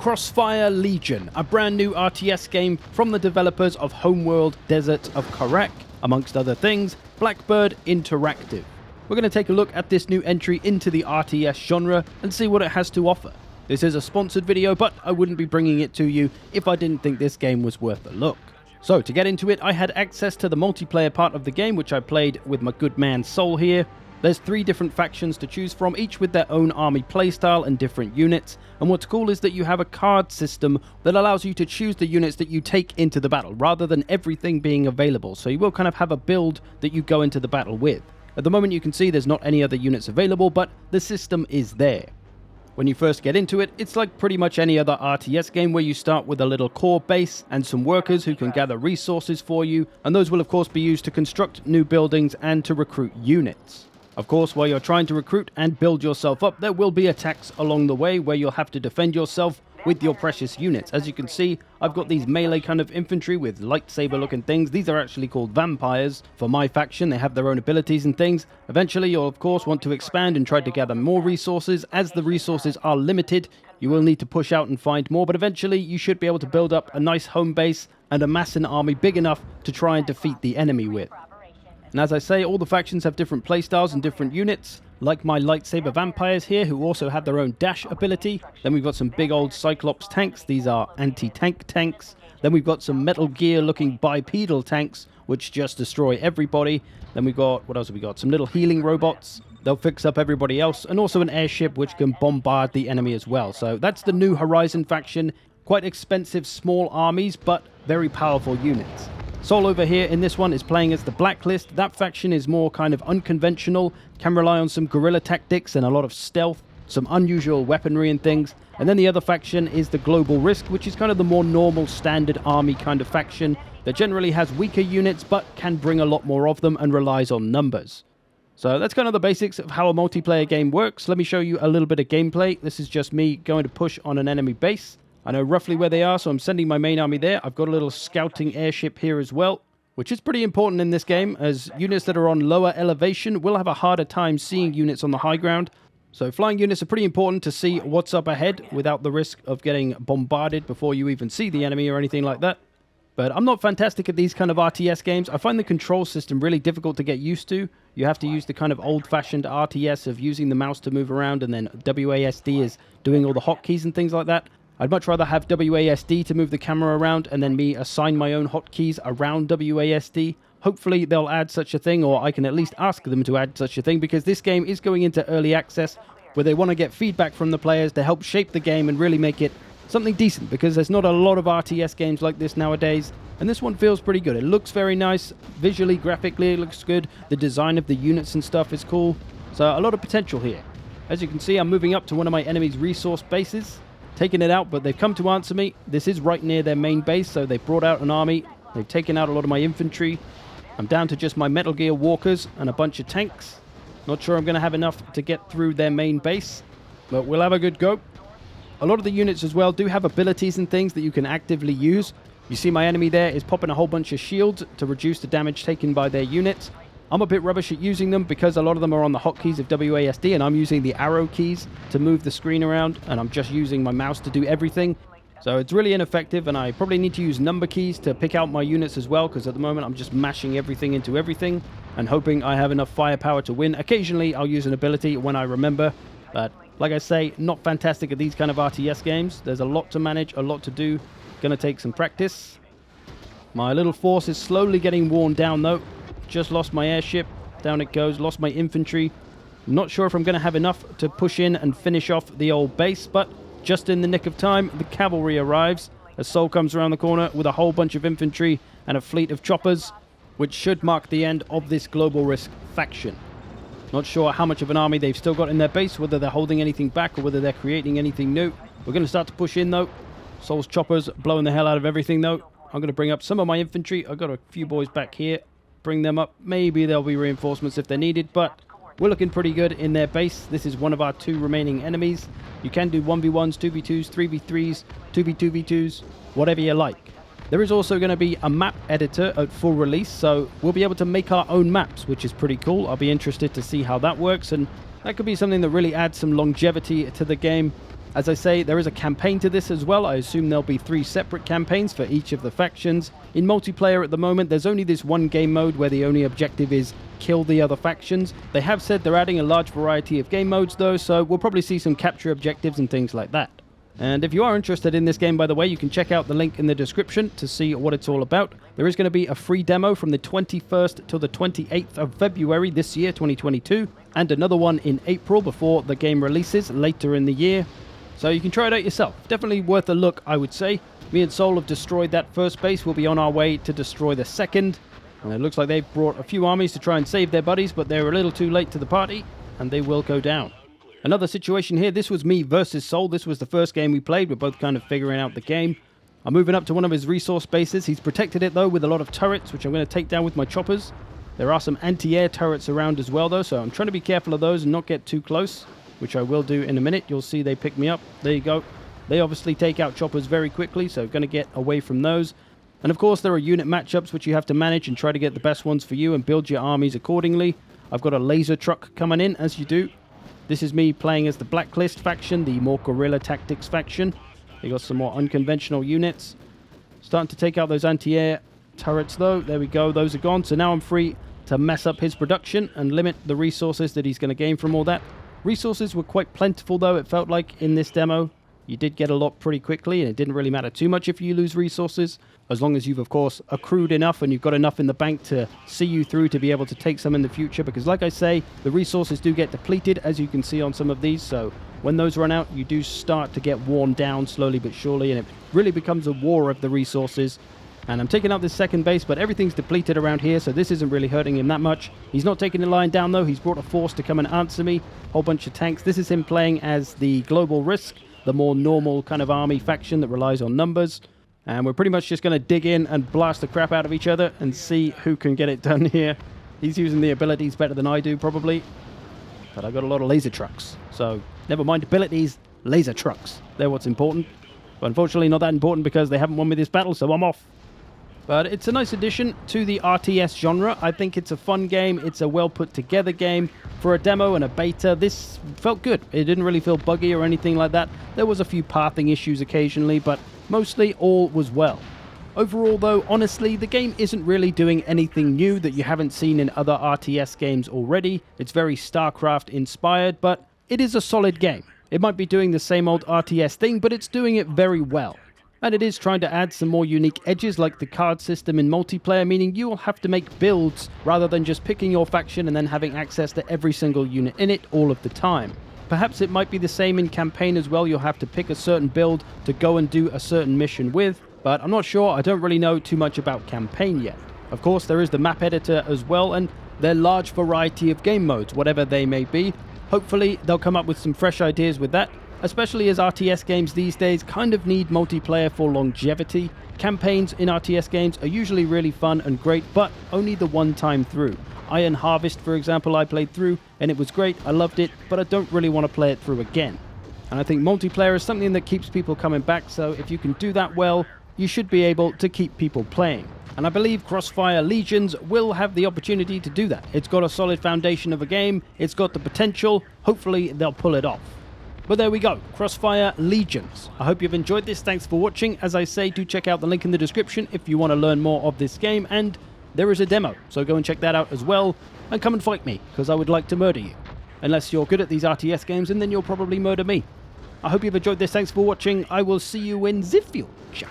Crossfire Legion, a brand new RTS game from the developers of Homeworld Desert of Karak, amongst other things, Blackbird Interactive. We're going to take a look at this new entry into the RTS genre and see what it has to offer. This is a sponsored video, but I wouldn't be bringing it to you if I didn't think this game was worth a look. So to get into it, I had access to the multiplayer part of the game, which I played with my good man Soul here. There's 3 different factions to choose from, each with their own army playstyle and different units, and what's cool is that you have a card system that allows you to choose the units that you take into the battle, rather than everything being available, so you will kind of have a build that you go into the battle with. At the moment you can see there's not any other units available, but the system is there. When you first get into it, it's like pretty much any other RTS game where you start with a little core base and some workers who can gather resources for you, and those will of course be used to construct new buildings and to recruit units. Of course, while you're trying to recruit and build yourself up, there will be attacks along the way where you'll have to defend yourself with your precious units. As you can see, I've got these melee kind of infantry with lightsaber looking things. These are actually called vampires for my faction. They have their own abilities and things. Eventually, you'll of course want to expand and try to gather more resources. As the resources are limited, you will need to push out and find more, but eventually you should be able to build up a nice home base and amass an army big enough to try and defeat the enemy with. And as I say, all the factions have different playstyles and different units, like my lightsaber vampires here, who also have their own dash ability. Then we've got some big old Cyclops tanks. These are anti-tank tanks. Then we've got some Metal Gear looking bipedal tanks, which just destroy everybody. Then we've got, what else have we got? Some little healing robots. They'll fix up everybody else. And also an airship which can bombard the enemy as well. So that's the New Horizon faction. Quite expensive small armies, but very powerful units. Soul over here in this one is playing as the Blacklist. That faction is more kind of unconventional, can rely on some guerrilla tactics and a lot of stealth, some unusual weaponry and things. And then the other faction is the Global Risk, which is kind of the more normal standard army kind of faction that generally has weaker units but can bring a lot more of them and relies on numbers. So that's kind of the basics of how a multiplayer game works. Let me show you a little bit of gameplay. This is just me going to push on an enemy base. I know roughly where they are, so I'm sending my main army there. I've got a little scouting airship here as well, which is pretty important in this game, as units that are on lower elevation will have a harder time seeing units on the high ground. So flying units are pretty important to see what's up ahead without the risk of getting bombarded before you even see the enemy or anything like that. But I'm not fantastic at these kind of RTS games. I find the control system really difficult to get used to. You have to use the kind of old-fashioned RTS of using the mouse to move around, and then WASD is doing all the hotkeys and things like that. I'd much rather have WASD to move the camera around and then me assign my own hotkeys around WASD. Hopefully they'll add such a thing, or I can at least ask them to add such a thing, because this game is going into early access where they want to get feedback from the players to help shape the game and really make it something decent, because there's not a lot of RTS games like this nowadays, and this one feels pretty good. It looks very nice, visually, graphically it looks good, the design of the units and stuff is cool, so a lot of potential here. As you can see, I'm moving up to one of my enemy's resource bases, taking it out, but they've come to answer me. This is right near their main base, so they've brought out an army. They've taken out a lot of my infantry. I'm down to just my Metal Gear walkers and a bunch of tanks. Not sure I'm going to have enough to get through their main base, but we'll have a good go. A lot of the units as well do have abilities and things that you can actively use. You see my enemy there is popping a whole bunch of shields to reduce the damage taken by their units. I'm a bit rubbish at using them because a lot of them are on the hotkeys of WASD, and I'm using the arrow keys to move the screen around, and I'm just using my mouse to do everything. So it's really ineffective, and I probably need to use number keys to pick out my units as well, because at the moment I'm just mashing everything into everything and hoping I have enough firepower to win. Occasionally I'll use an ability when I remember, but like I say, not fantastic at these kind of RTS games. There's a lot to manage, a lot to do. Gonna take some practice. My little force is slowly getting worn down though. Just lost my airship, down it goes, lost my infantry. I'm not sure if I'm going to have enough to push in and finish off the old base, but just in the nick of time, the cavalry arrives as Soul comes around the corner with a whole bunch of infantry and a fleet of choppers, which should mark the end of this Global Risk faction. Not sure how much of an army they've still got in their base, whether they're holding anything back or whether they're creating anything new. We're going to start to push in though. Soul's choppers blowing the hell out of everything though. I'm going to bring up some of my infantry. I've got a few boys back here. Bring them up. Maybe there'll be reinforcements if they're needed, but we're looking pretty good in their base. This is one of our 2 remaining enemies. You can do 1v1s, 2v2s, 3v3s, 2v2v2s, whatever you like. There is also going to be a map editor at full release, so we'll be able to make our own maps, which is pretty cool. I'll be interested to see how that works, and that could be something that really adds some longevity to the game. As I say, there is a campaign to this as well. I assume there'll be 3 separate campaigns for each of the factions. In multiplayer at the moment, there's only this one game mode where the only objective is kill the other factions. They have said they're adding a large variety of game modes though, so we'll probably see some capture objectives and things like that. And if you are interested in this game, by the way, you can check out the link in the description to see what it's all about. There is going to be a free demo from the 21st till the 28th of February this year, 2022, and another one in April before the game releases later in the year. So you can try it out yourself. Definitely worth a look, I would say. Me and Soul have destroyed that first base. We'll be on our way to destroy the second. And it looks like they've brought a few armies to try and save their buddies, but they're a little too late to the party, and they will go down. Another situation here, this was me versus Soul. This was the first game we played. We're both kind of figuring out the game. I'm moving up to one of his resource bases. He's protected it, though, with a lot of turrets, which I'm going to take down with my choppers. There are some anti-air turrets around as well, though, so I'm trying to be careful of those and not get too close, which I will do in a minute. You'll see they pick me up. There you go. They obviously take out choppers very quickly, so going to get away from those. And, of course, there are unit matchups which you have to manage and try to get the best ones for you and build your armies accordingly. I've got a laser truck coming in, as you do. This is me playing as the Blacklist faction, the more guerrilla tactics faction. They got some more unconventional units. Starting to take out those anti-air turrets, though. There we go. Those are gone. So now I'm free to mess up his production and limit the resources that he's going to gain from all that. Resources were quite plentiful, though, it felt like, in this demo. You did get a lot pretty quickly, and it didn't really matter too much if you lose resources, as long as you've, of course, accrued enough and you've got enough in the bank to see you through to be able to take some in the future, because like I say, the resources do get depleted, as you can see on some of these, so when those run out, you do start to get worn down slowly but surely, and it really becomes a war of the resources. And I'm taking out this second base, but everything's depleted around here, so this isn't really hurting him that much. He's not taking the line down, though. He's brought a force to come and answer me. Whole bunch of tanks. This is him playing as the Global Risk, the more normal kind of army faction that relies on numbers. And we're pretty much just going to dig in and blast the crap out of each other and see who can get it done here. He's using the abilities better than I do, probably. But I've got a lot of laser trucks. So, never mind abilities, laser trucks. They're what's important. But unfortunately not that important because they haven't won me this battle, so I'm off. But it's a nice addition to the RTS genre. I think it's a fun game. It's a well put together game. For a demo and a beta, this felt good. It didn't really feel buggy or anything like that. There was a few pathing issues occasionally, but mostly all was well. Overall though, honestly, the game isn't really doing anything new that you haven't seen in other RTS games already. It's very StarCraft inspired, but it is a solid game. It might be doing the same old RTS thing, but it's doing it very well. And it is trying to add some more unique edges like the card system in multiplayer, meaning you will have to make builds rather than just picking your faction and then having access to every single unit in it all of the time. Perhaps it might be the same in campaign as well. You'll have to pick a certain build to go and do a certain mission with, but I'm not sure. I don't really know too much about campaign yet. Of course, there is the map editor as well, and their large variety of game modes, whatever they may be. Hopefully, they'll come up with some fresh ideas with that. Especially as RTS games these days kind of need multiplayer for longevity. Campaigns in RTS games are usually really fun and great, but only the one time through. Iron Harvest, for example, I played through, and it was great, I loved it, but I don't really want to play it through again. And I think multiplayer is something that keeps people coming back, so if you can do that well, you should be able to keep people playing. And I believe Crossfire Legions will have the opportunity to do that. It's got a solid foundation of a game, it's got the potential, hopefully they'll pull it off. But there we go, Crossfire Legions. I hope you've enjoyed this. Thanks for watching. As I say, do check out the link in the description if you want to learn more of this game. And there is a demo, so go and check that out as well. And come and fight me, because I would like to murder you. Unless you're good at these RTS games, and then you'll probably murder me. I hope you've enjoyed this. Thanks for watching. I will see you in the future.